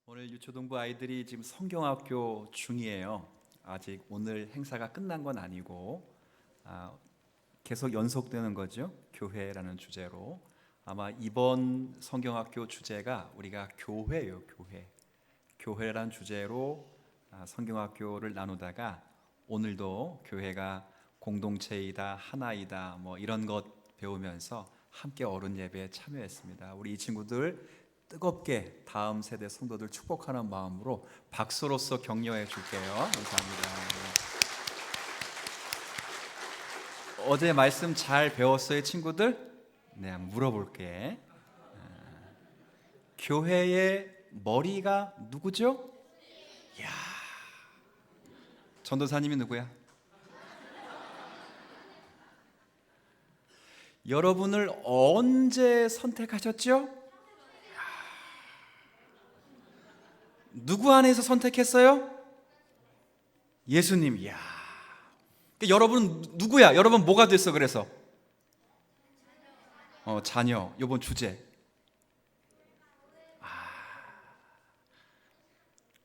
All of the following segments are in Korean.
오늘 유초동부 아이들이 지금 성경학교 중이에요. 아직 오늘 행사가 끝난 건 아니고 계속 연속되는 거죠. 교회라는 주제로. 아마 이번 성경학교 주제가 우리가 교회예요. 교회라는 주제로 성경학교를 나누다가 오늘도 교회가 공동체이다, 하나이다, 뭐 이런 것 배우면서 함께 어른 예배에 참여했습니다. 우리 이 친구들 뜨겁게 다음 세대 성도들 축복하는 마음으로 박수로서 격려해 줄게요. 감사합니다. 어제 말씀 잘 배웠어요, 친구들? 네, 물어볼게. 교회의 머리가 누구죠? 야, 전도사님이 누구야? 여러분을 언제 선택하셨죠? 누구 안에서 선택했어요? 예수님. 이야. 그러니까 여러분 누구야? 여러분 뭐가 됐어? 그래서 자녀. 이번 주제.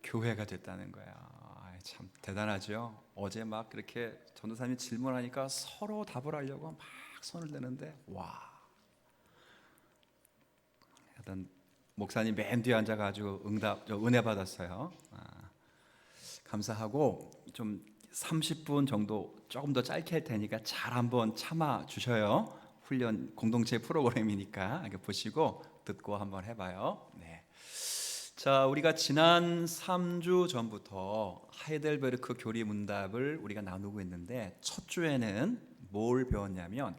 교회가 됐다는 거야. 참 대단하죠. 어제 막 그렇게 전도사님이 질문하니까 서로 답을 하려고 막 손을 내는데 와. 하여튼 목사님 맨 뒤에 앉아가지고 은혜 받았어요. 감사하고 좀 30분 정도 조금 더 짧게 할 테니까 잘 한번 참아 주셔요. 훈련 공동체 프로그램이니까 이렇게 보시고 듣고 한번 해봐요. 네. 자, 우리가 지난 3주 전부터 하이델베르크 교리 문답을 우리가 나누고 있는데 첫 주에는 뭘 배웠냐면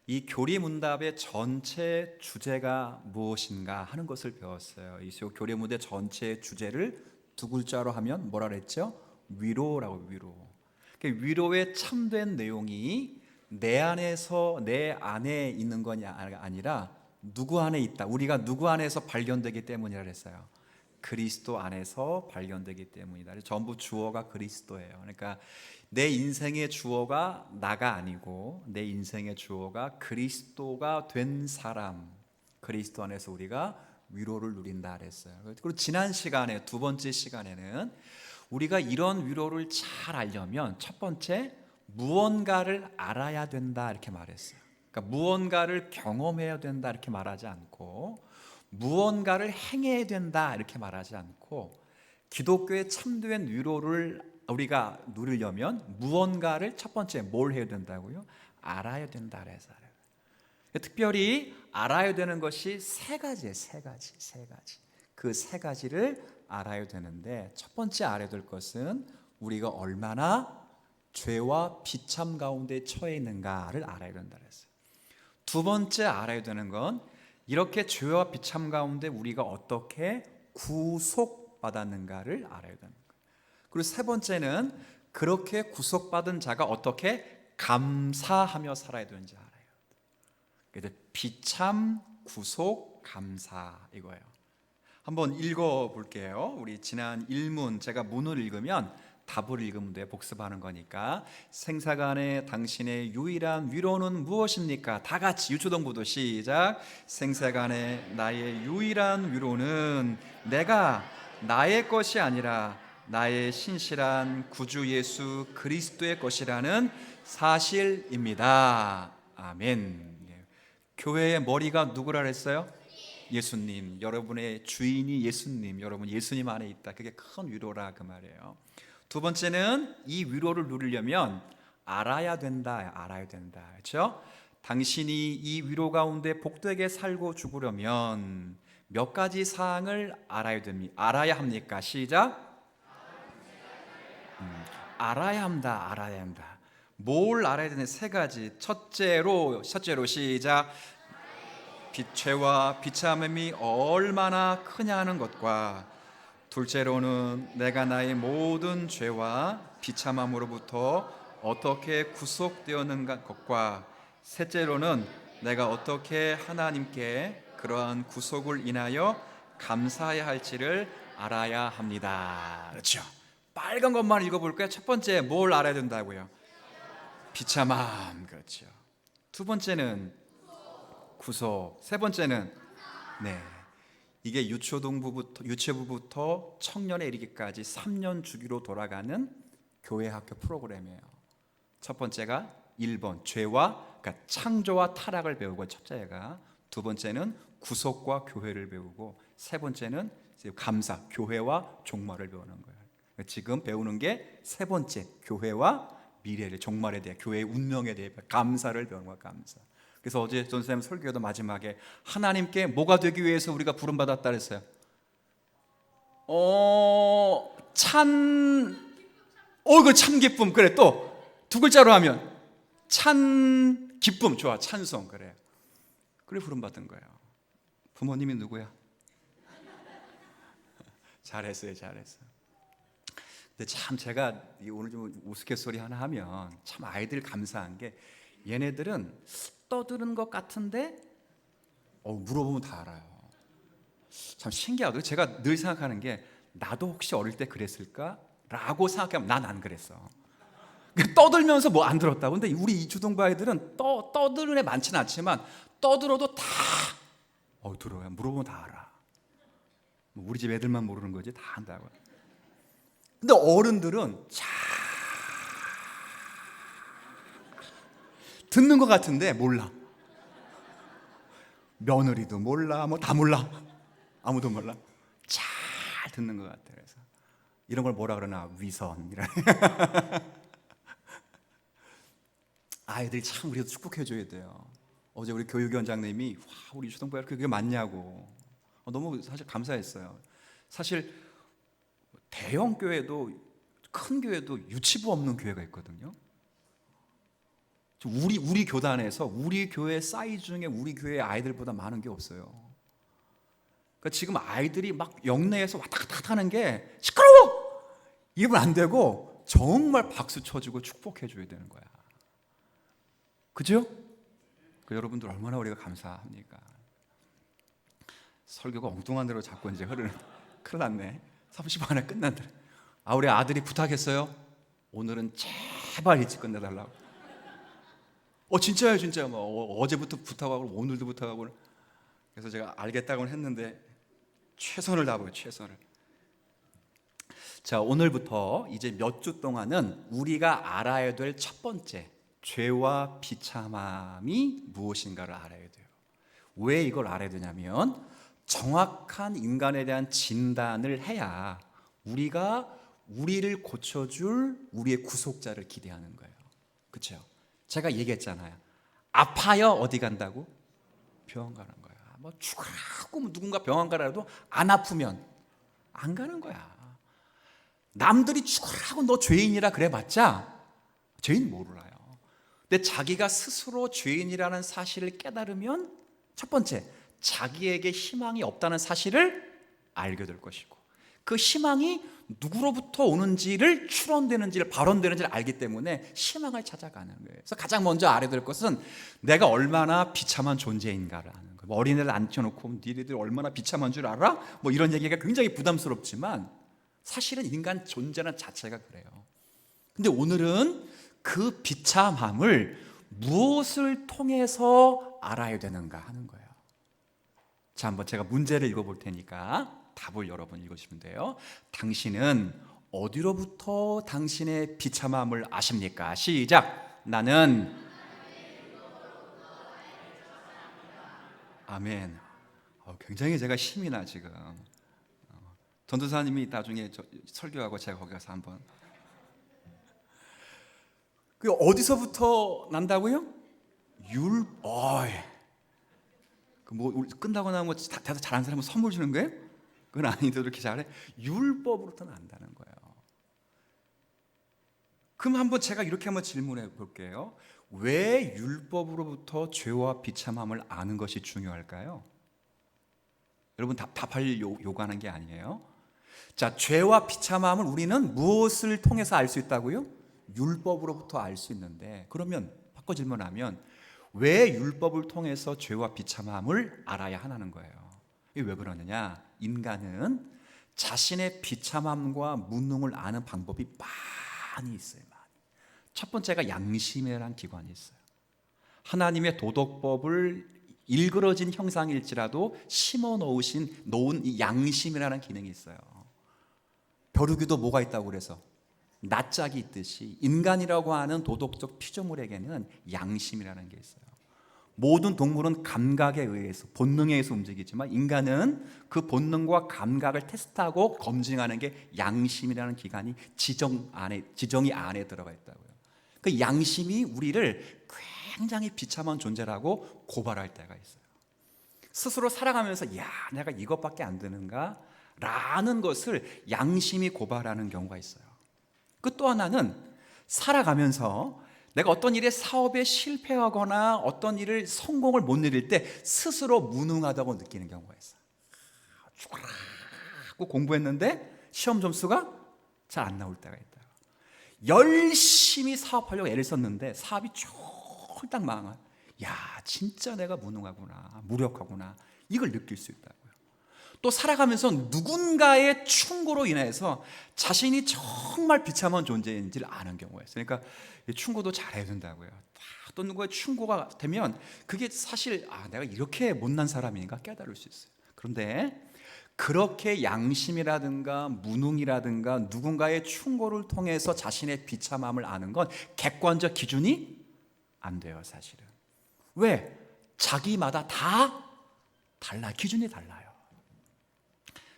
이 교리 문답의 전체 주제가 무엇인가 하는 것을 배웠어요. 이 교리 문답 전체 주제를 두 글자로 하면 뭐라 그랬죠? 위로라고. 위로의 참된 내용이 내 안에 있는 것이 아니라 누구 안에 있다. 우리가 누구 안에서 발견되기 때문이라 그랬어요. 그리스도 안에서 발견되기 때문이다. 전부 주어가 그리스도예요. 그러니까 내 인생의 주어가 나가 아니고 내 인생의 주어가 그리스도가 된 사람, 그리스도 안에서 우리가 위로를 누린다 그랬어요. 그리고 지난 시간에 두 번째 시간에는 우리가 이런 위로를 잘 알려면 첫 번째 무언가를 알아야 된다 이렇게 말했어요. 그러니까 무언가를 경험해야 된다 이렇게 말하지 않고 무언가를 행해야 된다 이렇게 말하지 않고 기독교의 참된 위로를 우리가 누리려면 무언가를 첫 번째 뭘 해야 된다고요? 알아야 된다 그래서 특별히 알아야 되는 것이 세 가지예요. 세 가지. 그 세 가지를 알아야 되는데 첫 번째 알아야 될 것은 우리가 얼마나 죄와 비참 가운데 처해 있는가를 알아야 된다 그랬어요. 두 번째 알아야 되는 건 이렇게 죄와 비참 가운데 우리가 어떻게 구속받았는가를 알아야 되는 거예요. 그리고 세 번째는 그렇게 구속받은 자가 어떻게 감사하며 살아야 되는지 알아요. 그래서 비참, 구속, 감사 이거예요. 한번 읽어볼게요. 우리 지난 일문 제가 문을 읽으면 답을 읽으면 돼. 복습하는 거니까. 생사간에 당신의 유일한 위로는 무엇입니까? 다 같이 유초동부도 시작. 생사간에 나의 유일한 위로는 내가 나의 것이 아니라 나의 신실한 구주 예수 그리스도의 것이라는 사실입니다. 아멘. 교회의 머리가 누구라 그랬어요? 예수님. 여러분의 주인이 예수님. 여러분 예수님 안에 있다. 그게 큰 위로라 그 말이에요. 두 번째는 이 위로를 누리려면 알아야 된다. 그렇죠? 당신이 이 위로 가운데 복되게 살고 죽으려면 몇 가지 사항을 알아야 합니까? 시작. 알아야 한다. 뭘 알아야 되는 세 가지. 첫째로 시작. 죄와 비참함이 얼마나 크냐 하는 것과 둘째로는 내가 나의 모든 죄와 비참함으로부터 어떻게 구속되었는가 것과 셋째로는 내가 어떻게 하나님께 그러한 구속을 인하여 감사해야 할지를 알아야 합니다. 그렇죠? 빨간 것만 읽어볼까요? 첫 번째 뭘 알아야 된다고요? 비참함. 그렇죠. 두 번째는 구속. 세 번째는 이게 유치부부터 청년에 이르기까지 3년 주기로 돌아가는 교회 학교 프로그램이에요. 첫 번째가 1번 죄와 그러니까 창조와 타락을 배우고 첫째가, 두 번째는 구속과 교회를 배우고, 세 번째는 감사, 교회와 종말을 배우는 거예요. 지금 배우는 게 세 번째, 교회와 미래를, 종말에 대해, 교회의 운명에 대해 감사를 배우는 거예요. 감사. 그래서 어제 전 선생님 설교도 마지막에 하나님께 뭐가 되기 위해서 우리가 부름받았다 그랬어요. 그 참 기쁨. 그래, 또 두 글자로 하면 찬 기쁨. 좋아, 찬송. 그래 부름받은 거예요. 부모님이 누구야? 잘했어요. 근데 참 제가 오늘 좀 우스갯소리 하나 하면 참 아이들 감사한 게, 얘네들은 떠드는 것 같은데 물어보면 다 알아요. 참 신기하더라고요. 제가 늘 생각하는 게, 나도 혹시 어릴 때 그랬을까? 라고 생각하면 난 안 그랬어. 떠들면서 뭐 안 들었다고. 근데 우리 이 주동부 아이들은 떠드는 애 많지는 않지만 떠들어도 다 들어요. 물어보면 다 알아. 우리 집 애들만 모르는 거지 다 안다고. 근데 어른들은 듣는 것 같은데 몰라. 며느리도 몰라, 뭐 다 몰라. 아무도 몰라. 잘 듣는 것 같아. 그래서 이런 걸 뭐라 그러나, 위선이라. 아이들이 참 우리도 축복해줘야 돼요. 어제 우리 교육위원장님이 우리 초등부에 그게 맞냐고 너무 사실 감사했어요. 사실 대형 교회도, 큰 교회도 유치부 없는 교회가 있거든요. 우리 교단에서 우리 교회 사이즈 중에 우리 교회 아이들보다 많은 게 없어요. 그러니까 지금 아이들이 막 영내에서 왔다 갔다 하는 게 시끄러워! 이러면 안 되고 정말 박수 쳐주고 축복해줘야 되는 거야. 그죠? 여러분들 얼마나 우리가 감사합니까? 설교가 엉뚱한 대로 자꾸 이제 흐르는. 큰일 났네. 30분 안에 끝난다. 우리 아들이 부탁했어요. 오늘은 제발 일찍 끝내달라고. 진짜요. 어제부터 부탁하고 오늘도 부탁하고. 그래서 제가 알겠다고는 했는데 최선을 다하고요. 최선을. 자, 오늘부터 이제 몇 주 동안은 우리가 알아야 될 첫 번째, 죄와 비참함이 무엇인가를 알아야 돼요. 왜 이걸 알아야 되냐면, 정확한 인간에 대한 진단을 해야 우리가 우리를 고쳐줄 우리의 구속자를 기대하는 거예요. 그렇죠? 제가 얘기했잖아요. 아파요. 어디 간다고? 병원 가는 거야. 뭐 죽으라고 누군가 병원 가라도 안 아프면 안 가는 거야. 남들이 죽으라고 너 죄인이라 그래봤자 죄인 몰라요. 근데 자기가 스스로 죄인이라는 사실을 깨달으면, 첫 번째, 자기에게 희망이 없다는 사실을 알게 될 것이고, 그 희망이 누구로부터 오는지를, 출원되는지를, 발원되는지를 알기 때문에 희망을 찾아가는 거예요. 그래서 가장 먼저 알아야 될 것은 내가 얼마나 비참한 존재인가를 아는 거예요. 어린애를 앉혀놓고 니네들 얼마나 비참한 줄 알아? 뭐 이런 얘기가 굉장히 부담스럽지만 사실은 인간 존재는 자체가 그래요. 근데 오늘은 그 비참함을 무엇을 통해서 알아야 되는가 하는 거예요. 자, 한번 제가 문제를 읽어볼 테니까 답을 여러분 읽으시면 돼요. 당신은 어디로부터 당신의 비참함을 아십니까? 시작. 나는. 아멘. 굉장히 제가 힘이 나 지금. 전도사님이 나중에 설교하고 제가 거기 가서 한번. 그 어디서부터 난다고요? 뭐 끝나고 나면 대답 잘하는 사람은 선물 주는 거예요? 그건 아닌데 이렇게 잘해? 율법으로부터 난다는 거예요. 그럼 한번 제가 이렇게 한번 질문해 볼게요. 왜 율법으로부터 죄와 비참함을 아는 것이 중요할까요? 여러분 답할 요구하는 게 아니에요. 자, 죄와 비참함을 우리는 무엇을 통해서 알 수 있다고요? 율법으로부터 알 수 있는데, 그러면 바꿔 질문하면 왜 율법을 통해서 죄와 비참함을 알아야 하는 거예요? 이게 왜 그러느냐? 인간은 자신의 비참함과 무능을 아는 방법이 많이 있어요. 많이. 첫 번째가 양심이라는 기관이 있어요. 하나님의 도덕법을 일그러진 형상일지라도 심어 놓은 이 양심이라는 기능이 있어요. 벼룩이도 뭐가 있다고 그래서 낯짝이 있듯이 인간이라고 하는 도덕적 피조물에게는 양심이라는 게 있어요. 모든 동물은 감각에 의해서 본능에 의해서 움직이지만 인간은 그 본능과 감각을 테스트하고 검증하는 게 양심이라는 기관이 지정이 안에 들어가 있다고요. 그 양심이 우리를 굉장히 비참한 존재라고 고발할 때가 있어요. 스스로 살아가면서 야, 내가 이것밖에 안 되는가? 라는 것을 양심이 고발하는 경우가 있어요. 그 또 하나는 살아가면서 내가 어떤 일에 사업에 실패하거나 어떤 일을 성공을 못 누릴 때 스스로 무능하다고 느끼는 경우가 있어요. 죽어라고 공부했는데 시험 점수가 잘 안 나올 때가 있다. 열심히 사업하려고 애를 썼는데 사업이 쫄딱 망한, 야, 진짜 내가 무능하구나, 무력하구나, 이걸 느낄 수 있다고요. 또 살아가면서 누군가의 충고로 인해서 자신이 정말 비참한 존재인지를 아는 경우가 있어요. 그러니까 충고도 잘해야 된다고요. 어떤 누구의 충고가 되면 그게 사실 내가 이렇게 못난 사람인가 깨달을 수 있어요. 그런데 그렇게 양심이라든가 무능이라든가 누군가의 충고를 통해서 자신의 비참함을 아는 건 객관적 기준이 안 돼요, 사실은. 왜? 자기마다 다 달라요. 기준이 달라요.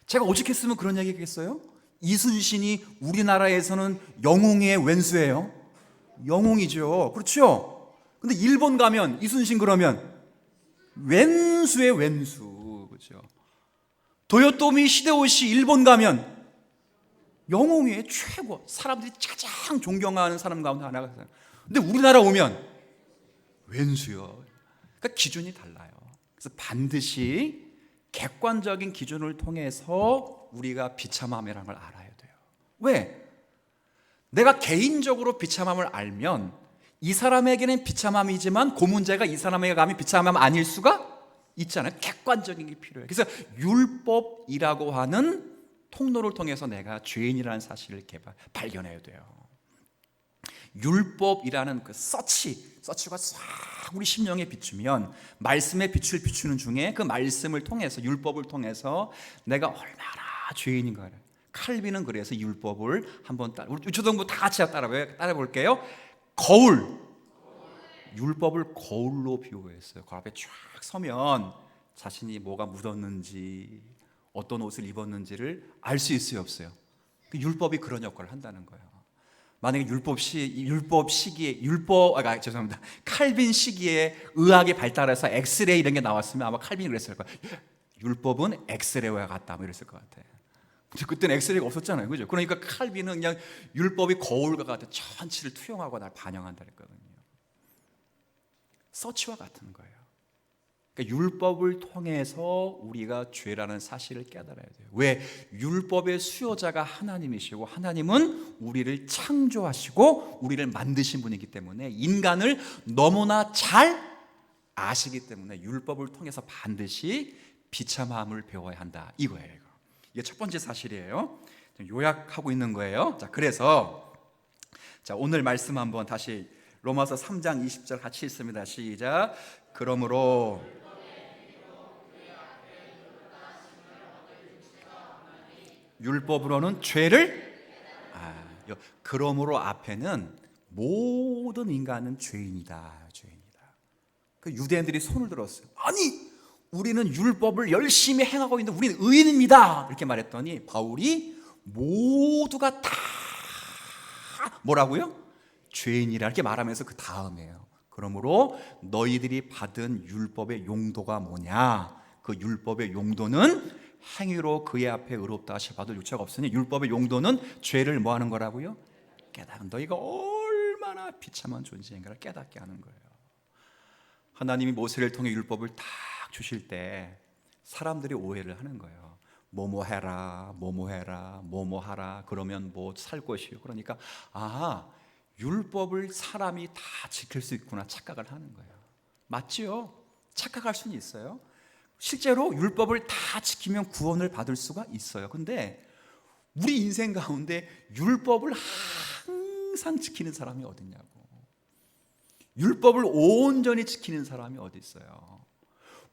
제가 오죽했으면 그런 얘기 했겠어요? 이순신이 우리나라에서는 영웅의 왼수예요. 영웅이죠. 그렇죠? 근데 일본 가면 이순신 그러면 왼수의 왼수. 그렇죠? 도요토미 히데요시 일본 가면 영웅의 최고, 사람들이 가장 존경하는 사람 가운데 하나가 있어요. 근데 우리나라 오면 왼수요. 그러니까 기준이 달라요. 그래서 반드시 객관적인 기준을 통해서 우리가 비참함이라는 걸 알아야 돼요. 왜? 내가 개인적으로 비참함을 알면 이 사람에게는 비참함이지만 그 문제가 이 사람에게 가면 비참함 아닐 수가 있잖아요. 객관적인 게 필요해요. 그래서 율법이라고 하는 통로를 통해서 내가 죄인이라는 사실을 발견해야 돼요. 율법이라는 그 서치가 싹 우리 심령에 비추면 말씀의 빛을 비추는 중에 그 말씀을 통해서 율법을 통해서 내가 얼마나 죄인인가. 칼빈은 그래서 율법을 한번 우리 초등부 다 같이 따라 볼게요. 율법을 거울로 비유했어요. 그 앞에 쫙 서면 자신이 뭐가 묻었는지 어떤 옷을 입었는지를 알 수 있어요, 없어요? 율법이 그런 역할을 한다는 거예요. 만약에 칼빈 시기에 의학이 발달해서 엑스레이 이런 게 나왔으면 아마 칼빈이 그랬을 거예요. 율법은 엑스레이와 같다, 뭐 이랬을 것 같아요. 근데 그때는 엑스레이가 없었잖아요, 그죠? 그러니까 칼빈은 그냥 율법이 거울과 같아 천치를 투영하고 날 반영한다 그랬거든요. 서치와 같은 거예요. 그러니까 율법을 통해서 우리가 죄라는 사실을 깨달아야 돼요. 왜? 율법의 수요자가 하나님이시고 하나님은 우리를 창조하시고 우리를 만드신 분이기 때문에 인간을 너무나 잘 아시기 때문에 율법을 통해서 반드시 비참함을 배워야 한다, 이거예요. 이게 첫 번째 사실이에요. 요약하고 있는 거예요. 자, 그래서 오늘 말씀 한번 다시 로마서 3장 20절 같이 읽습니다. 시작. 그러므로 율법으로는 죄를 그러므로 앞에는 모든 인간은 죄인이다. 그 유대인들이 손을 들었어요. 아니, 우리는 율법을 열심히 행하고 있는데 우리는 의인입니다, 이렇게 말했더니 바울이 모두가 다 뭐라고요? 죄인이라 이렇게 말하면서 그 다음이에요. 그러므로 너희들이 받은 율법의 용도가 뭐냐? 그 율법의 용도는 행위로 그의 앞에 의롭다 하시 받을 유체가 없으니 율법의 용도는 죄를 뭐 하는 거라고요? 깨닫는, 너희가 얼마나 비참한 존재인가를 깨닫게 하는 거예요. 하나님이 모세를 통해 율법을 딱 주실 때 사람들이 오해를 하는 거예요. 뭐뭐 해라, 뭐뭐 해라, 뭐뭐 하라, 그러면 뭐 살 것이요. 그러니까 율법을 사람이 다 지킬 수 있구나 착각을 하는 거예요. 맞지요? 착각할 수는 있어요. 실제로 율법을 다 지키면 구원을 받을 수가 있어요. 근데 우리 인생 가운데 율법을 항상 지키는 사람이 어딨냐고. 율법을 온전히 지키는 사람이 어디 있어요?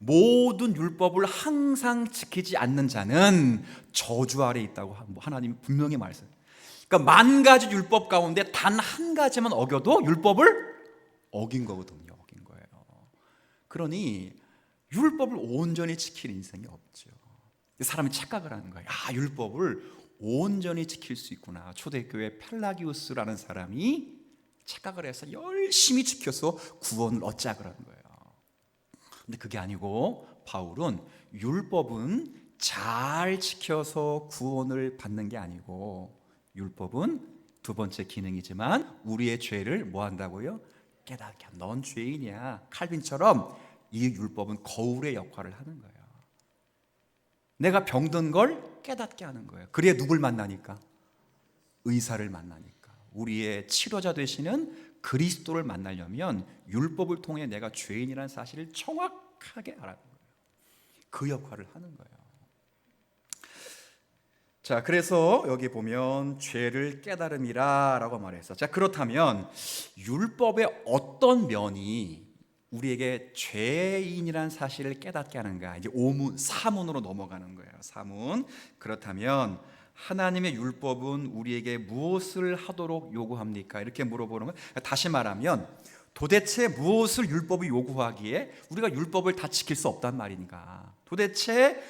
모든 율법을 항상 지키지 않는 자는 저주 아래 있다고 하나님이 분명히 말했어요. 그러니까 10,000가지 율법 가운데 단 한 가지만 어겨도 율법을 어긴 거거든요. 어긴 거예요. 그러니 율법을 온전히 지킬 인생이 없죠. 사람이 착각을 하는 거예요. 율법을 온전히 지킬 수 있구나. 초대교회 펠라기우스라는 사람이 착각을 해서 열심히 지켜서 구원을 얻자 그러는 거예요. 근데 그게 아니고 바울은 율법은 잘 지켜서 구원을 받는 게 아니고, 율법은 두 번째 기능이지만 우리의 죄를 뭐 한다고요? 깨닫게. 넌 죄인이야. 칼빈처럼 이 율법은 거울의 역할을 하는 거예요. 내가 병든 걸 깨닫게 하는 거예요. 그래야 누굴 만나니까? 의사를 만나니까. 우리의 치료자 되시는 그리스도를 만나려면 율법을 통해 내가 죄인이라는 사실을 정확하게 알아야 거예요. 그 역할을 하는 거예요. 자, 그래서 여기 보면 죄를 깨달음이라 라고 말했어. 자, 그렇다면 율법의 어떤 면이 우리에게 죄인이라는 사실을 깨닫게 하는가? 이제 사문으로 넘어가는 거예요. 사문. 그렇다면 하나님의 율법은 우리에게 무엇을 하도록 요구합니까? 이렇게 물어보는 거예요. 다시 말하면 도대체 무엇을 율법이 요구하기에 우리가 율법을 다 지킬 수 없단 말인가? 도대체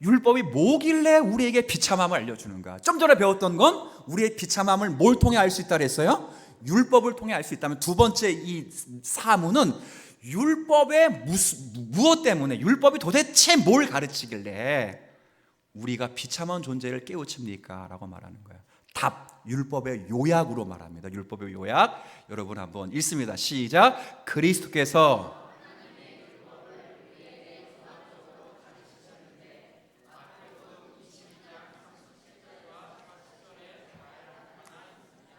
율법이 뭐길래 우리에게 비참함을 알려주는가? 좀 전에 배웠던 건 우리의 비참함을 뭘 통해 알 수 있다 그랬어요? 율법을 통해 알 수 있다면, 두 번째 이 사문은 율법의 무엇 때문에, 율법이 도대체 뭘 가르치길래 우리가 비참한 존재를 깨우칩니까? 라고 말하는 거예요. 답, 율법의 요약으로 말합니다. 율법의 요약. 여러분 한번 읽습니다. 시작. 그리스도께서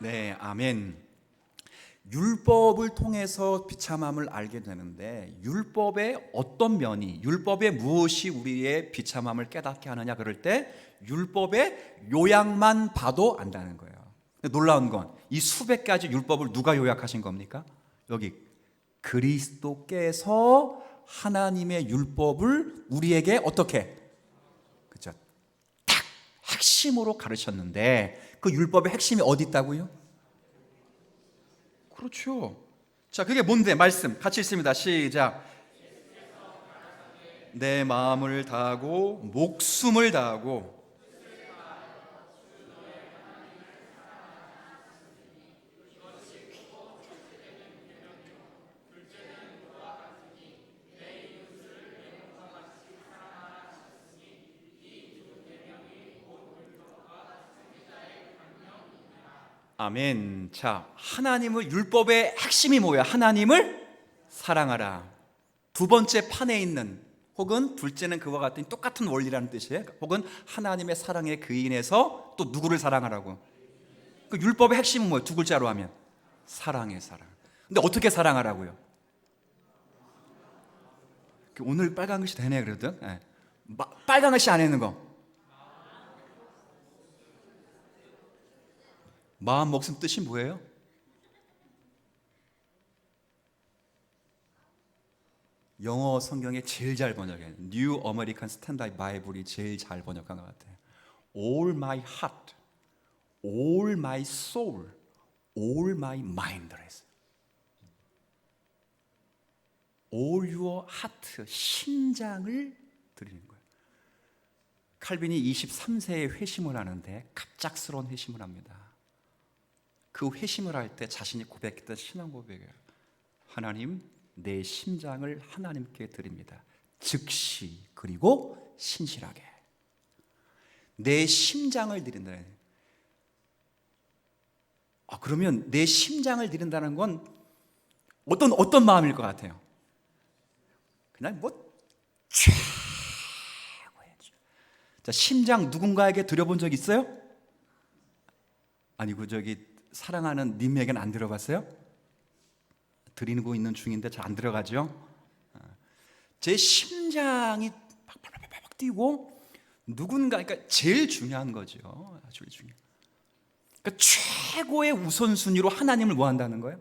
네, 아멘. 율법을 통해서 비참함을 알게 되는데, 율법의 어떤 면이, 율법의 무엇이 우리의 비참함을 깨닫게 하느냐 그럴 때 율법의 요약만 봐도 안다는 거예요. 놀라운 건 이 수백 가지 율법을 누가 요약하신 겁니까? 여기 그리스도께서 하나님의 율법을 우리에게 어떻게, 그렇죠? 딱 핵심으로 가르쳤는데 그 율법의 핵심이 어디 있다고요? 그렇죠. 자, 그게 뭔데? 말씀 같이 읽습니다. 시작. 내 마음을 다하고 목숨을 다하고. 아멘. 자, 하나님의 율법의 핵심이 뭐야? 하나님을 사랑하라. 두 번째 판에 있는, 혹은 둘째는 그와 같은 똑같은 원리라는 뜻이에요. 혹은 하나님의 사랑에 그인해서 또 누구를 사랑하라고? 그 율법의 핵심은 뭐예요? 두 글자로 하면 사랑의 사랑. 근데 어떻게 사랑하라고요? 오늘 빨간 글씨 되네 그래도. 네. 빨간 글씨 안에 있는 거. 마음, 목숨 뜻이 뭐예요? 영어 성경에 제일 잘 번역해요. New American Standard Bible이 제일 잘 번역한 것 같아요. All my heart, all my soul, all my mind. All your heart, 심장을 드리는 거예요. 칼빈이 23세에 회심을 하는데 갑작스러운 회심을 합니다. 그 회심을 할 때 자신이 고백했던 신앙 고백이에요. 하나님, 내 심장을 하나님께 드립니다. 즉시, 그리고 신실하게. 내 심장을 드린다. 그러면 내 심장을 드린다는 건 어떤 마음일 것 같아요? 그냥 최고야죠. 자, 심장 누군가에게 드려본 적 있어요? 아니고 사랑하는 님에게는 안 들어봤어요? 드리고 있는 중인데 잘 안 들어가죠? 제 심장이 팍팍팍 뛰고 누군가, 그러니까 제일 중요한 거죠. 제일 중요한. 그러니까 최고의 우선순위로 하나님을 뭐 한다는 거예요?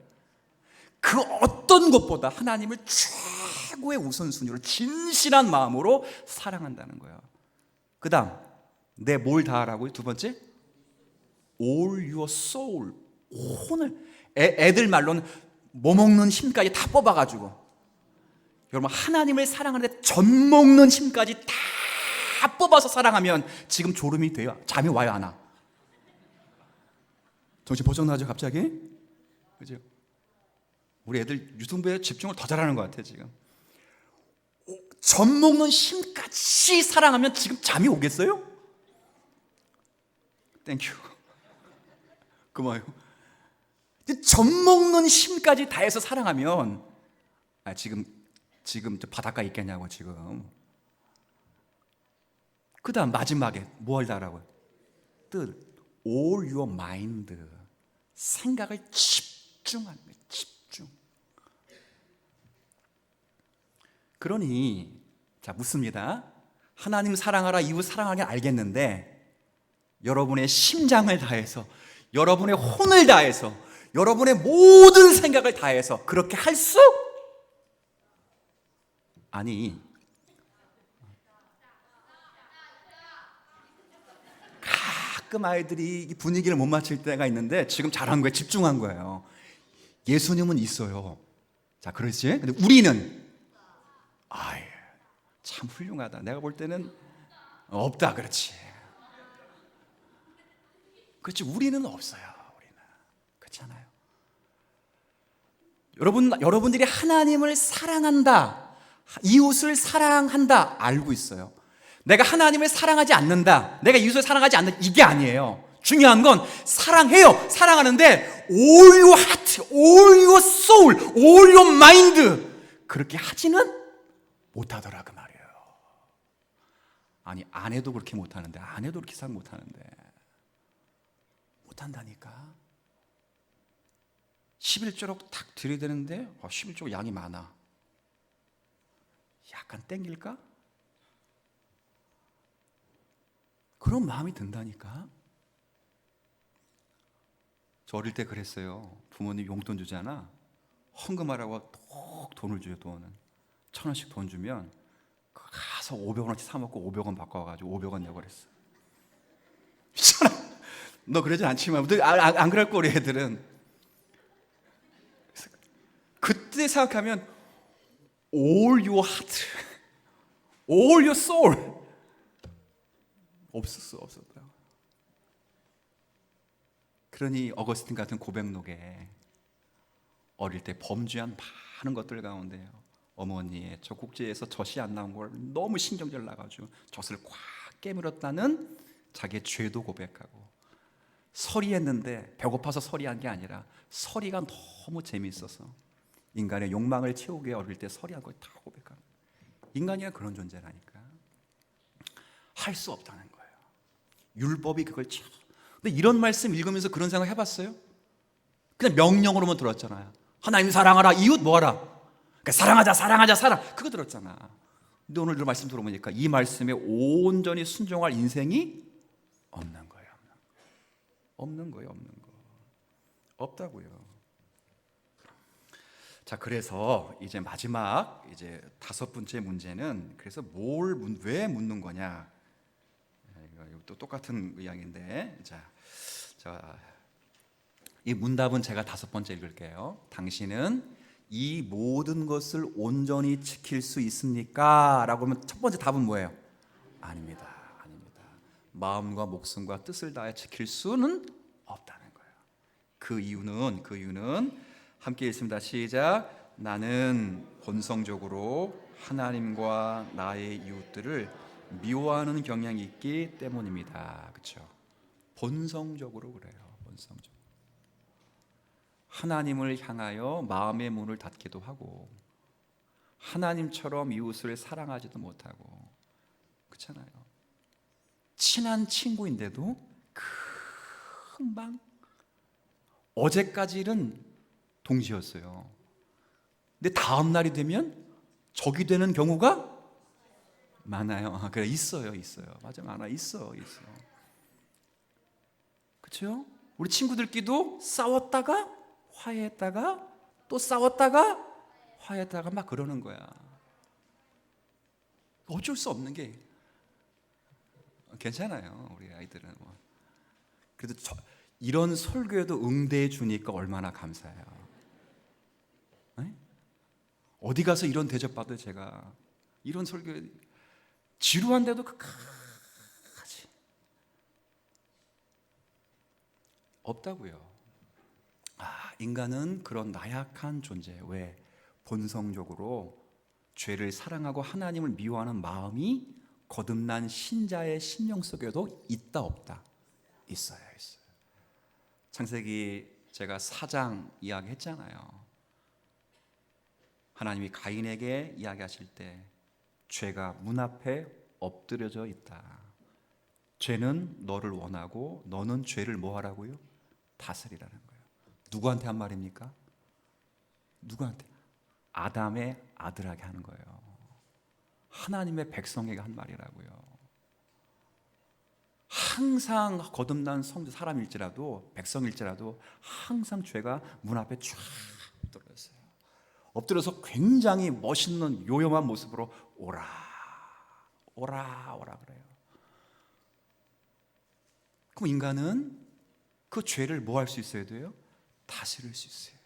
그 어떤 것보다 하나님을 최고의 우선순위로 진실한 마음으로 사랑한다는 거예요. 그 다음 내 뭘 다하라고요? 두 번째 all your soul, 혼을. 애들 말로는 뭐 먹는 힘까지 다 뽑아가지고, 여러분 하나님을 사랑하는데 젖 먹는 힘까지 다 뽑아서 사랑하면 지금 졸음이 돼요? 잠이 와요? 안 와? 정신 번쩍 나죠 갑자기? 그죠? 우리 애들 유튜브에 집중을 더 잘하는 것 같아요 지금. 젖 먹는 힘까지 사랑하면 지금 잠이 오겠어요? 땡큐. 고마워요. 젖 먹는 힘까지 다해서 사랑하면 지금 저 바닷가에 있겠냐고 지금. 그 다음 마지막에 뭘 달라고요? 뜻, all your mind, 생각을 집중하는 거예요. 집중. 그러니 자 묻습니다. 하나님 사랑하라, 이웃 사랑하라 알겠는데 여러분의 심장을 다해서, 여러분의 혼을 다해서, 여러분의 모든 생각을 다해서 그렇게 할 수? 아니, 가끔 아이들이 분위기를 못 맞출 때가 있는데 지금 잘한 거예요. 집중한 거예요. 예수님은 있어요. 자, 그렇지? 근데 우리는 참 훌륭하다. 내가 볼 때는 없다. 그렇지. 그렇지. 우리는 없어요. 우리는. 그렇잖아요. 여러분들이 하나님을 사랑한다, 이웃을 사랑한다 알고 있어요. 내가 하나님을 사랑하지 않는다, 내가 이웃을 사랑하지 않는다, 이게 아니에요. 중요한 건 사랑해요. 사랑하는데 all your heart, all your soul, all your mind 그렇게 하지는 못하더라 그 말이에요. 아니 아내도 그렇게 못하는데, 아내도 그렇게 생각 못하는데 못한다니까. 11조로 탁 드려야 되는데 11조 양이 많아. 약간 땡길까? 그런 마음이 든다니까. 저 어릴 때 그랬어요. 부모님 용돈 주잖아. 헌금하라고 톡 돈을 줘요. 돈은 1,000원씩 돈 주면 가서 500원어치 사 먹고 500원 바꿔가지고 500원 내고 그랬어. 미쳤나? 너 그러지 않지만 안 그럴 거 우리 애들은. 그때 생각하면 all your heart, all your soul 없었다. 그러니 어거스틴 같은 고백록에 어릴 때 범죄한 많은 것들 가운데요, 어머니의 저 국제에서 젖이 안 나온 걸 너무 신경질 나가지고 젖을 꽉 깨물었다는 자기의 죄도 고백하고, 서리했는데 배고파서 서리한 게 아니라 서리가 너무 재미있어서 인간의 욕망을 채우기 위해 어릴 때 서리한 걸 다 고백합니다. 인간이 그런 존재라니까. 할 수 없다는 거예요. 율법이 그걸 채워. 근데 이런 말씀 읽으면서 그런 생각 해봤어요? 그냥 명령으로만 들었잖아요. 하나님 사랑하라, 이웃 뭐하라? 그러니까 사랑하자 사랑, 그거 들었잖아. 근데 오늘 이 말씀 들어보니까 이 말씀에 온전히 순종할 인생이 없는 거예요. 없는 거예요. 없다고요. 자, 그래서 이제 마지막 이제 5번째 문제는, 그래서 왜 묻는 거냐? 이것도 똑같은 의향인데, 자, 이 문답은 제가 5번째 읽을게요. 당신은 이 모든 것을 온전히 지킬 수 있습니까? 라고 하면 첫 번째 답은 뭐예요? 아닙니다. 마음과 목숨과 뜻을 다해 지킬 수는 없다는 거예요. 그 이유는 함께 읽습니다. 시작. 나는 본성적으로 하나님과 나의 이웃들을 미워하는 경향이 있기 때문입니다. 그렇죠? 본성적으로 그래요. 본성적으로. 하나님을 향하여 마음의 문을 닫기도 하고, 하나님처럼 이웃을 사랑하지도 못하고, 그렇잖아요. 친한 친구인데도 금방, 어제까지는 동지였어요. 근데 다음 날이 되면 적이 되는 경우가 많아요. 그래, 있어요. 맞아, 많아, 있어. 그렇죠? 우리 친구들끼리도 싸웠다가 화해했다가 또 싸웠다가 화해했다가 막 그러는 거야. 어쩔 수 없는 게 괜찮아요. 우리 아이들은 뭐. 그래도 이런 설교에도 응대해 주니까 얼마나 감사해요. 네? 어디 가서 이런 대접 받아도 제가 이런 설교 지루한데도 끝까지 없다고요. 인간은 그런 나약한 존재. 왜? 본성적으로 죄를 사랑하고 하나님을 미워하는 마음이 거듭난 신자의 심령 속에도 있다 없다? 있어요. 창세기 제가 4장 이야기했잖아요. 하나님이 가인에게 이야기하실 때 죄가 문 앞에 엎드려져 있다. 죄는 너를 원하고 너는 죄를 뭐 하라고요? 다스리라는 거예요. 누구한테 한 말입니까? 누구한테? 아담의 아들에게 하는 거예요. 하나님의 백성에게 한 말이라고요. 항상 거듭난 성도 사람일지라도 백성일지라도 항상 죄가 문 앞에 쫙 엎드렸어요. 엎드려서 굉장히 멋있는 요염한 모습으로 오라 그래요. 그럼 인간은 그 죄를 뭐 할 수 있어야 돼요? 다스릴 수 있어요.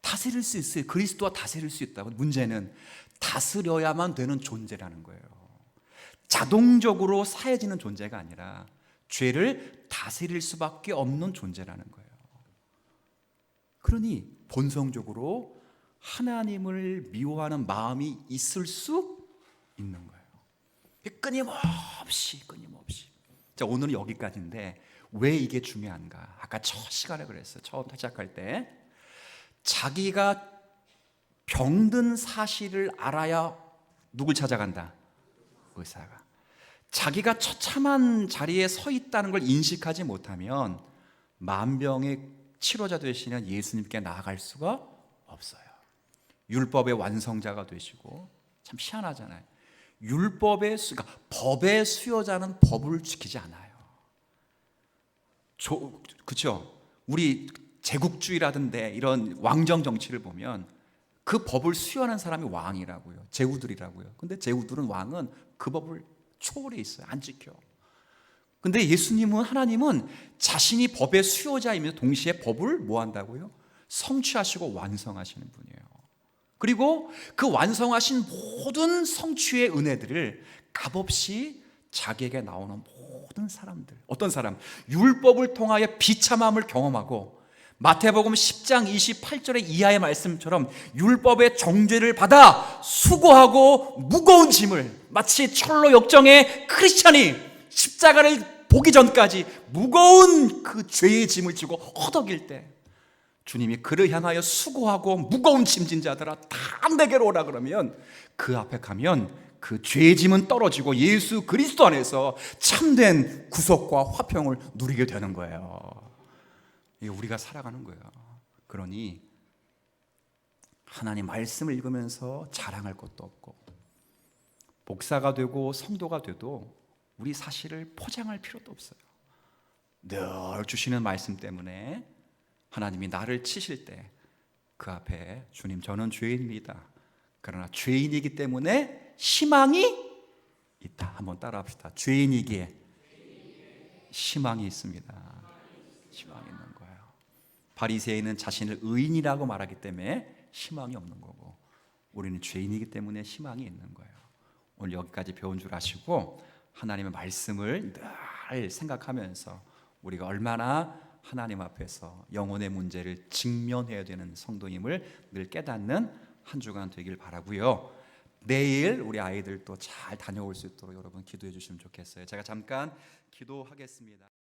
다스릴 수 있어요. 그리스도와 다스릴 수 있다고. 문제는 다스려야만 되는 존재라는 거예요. 자동적으로 사해지는 존재가 아니라 죄를 다스릴 수밖에 없는 존재라는 거예요. 그러니 본성적으로 하나님을 미워하는 마음이 있을 수 있는 거예요. 끊임없이. 자, 오늘은 여기까지인데 왜 이게 중요한가? 아까 첫 시간에 그랬어요. 처음 시작할 때 자기가 병든 사실을 알아야 누굴 찾아간다? 의사가. 자기가 처참한 자리에 서 있다는 걸 인식하지 못하면 만병의 치료자 되시는 예수님께 나아갈 수가 없어요. 율법의 완성자가 되시고, 참 희한하잖아요. 그러니까 법의 수요자는 법을 지키지 않아요. 그렇죠? 우리 제국주의라든데 이런 왕정 정치를 보면 그 법을 수요하는 사람이 왕이라고요. 제후들이라고요. 근데 제후들은 왕은 그 법을 초월해 있어요. 안 지켜. 근데 예수님은, 하나님은 자신이 법의 수요자이면서 동시에 법을 뭐 한다고요? 성취하시고 완성하시는 분이에요. 그리고 그 완성하신 모든 성취의 은혜들을 값없이 자기에게 나오는 모든 사람들, 어떤 사람? 율법을 통하여 비참함을 경험하고 마태복음 10장 28절의 이하의 말씀처럼 율법의 정죄를 받아 수고하고 무거운 짐을, 마치 철로 역정의 크리스찬이 십자가를 보기 전까지 무거운 그 죄의 짐을 지고 허덕일 때 주님이 그를 향하여 수고하고 무거운 짐진 자들아 다 내게로 오라 그러면 그 앞에 가면 그 죄의 짐은 떨어지고 예수 그리스도 안에서 참된 구속과 화평을 누리게 되는 거예요. 이게 우리가 살아가는 거예요. 그러니 하나님 말씀을 읽으면서 자랑할 것도 없고 목사가 되고 성도가 돼도 우리 사실을 포장할 필요도 없어요. 늘 주시는 말씀 때문에 하나님이 나를 치실 때 그 앞에 주님 저는 죄인입니다. 그러나 죄인이기 때문에 희망이 있다. 한번 따라 합시다. 죄인이기에 희망이 있습니다. 희망이 있는 거예요. 바리새인은 자신을 의인이라고 말하기 때문에 희망이 없는 거고 우리는 죄인이기 때문에 희망이 있는 거예요. 오늘 여기까지 배운 줄 아시고 하나님의 말씀을 늘 생각하면서 우리가 얼마나 하나님 앞에서 영혼의 문제를 직면해야 되는 성도임을 늘 깨닫는 한 주간 되길 바라고요. 내일 우리 아이들도 잘 다녀올 수 있도록 여러분 기도해 주시면 좋겠어요. 제가 잠깐 기도하겠습니다.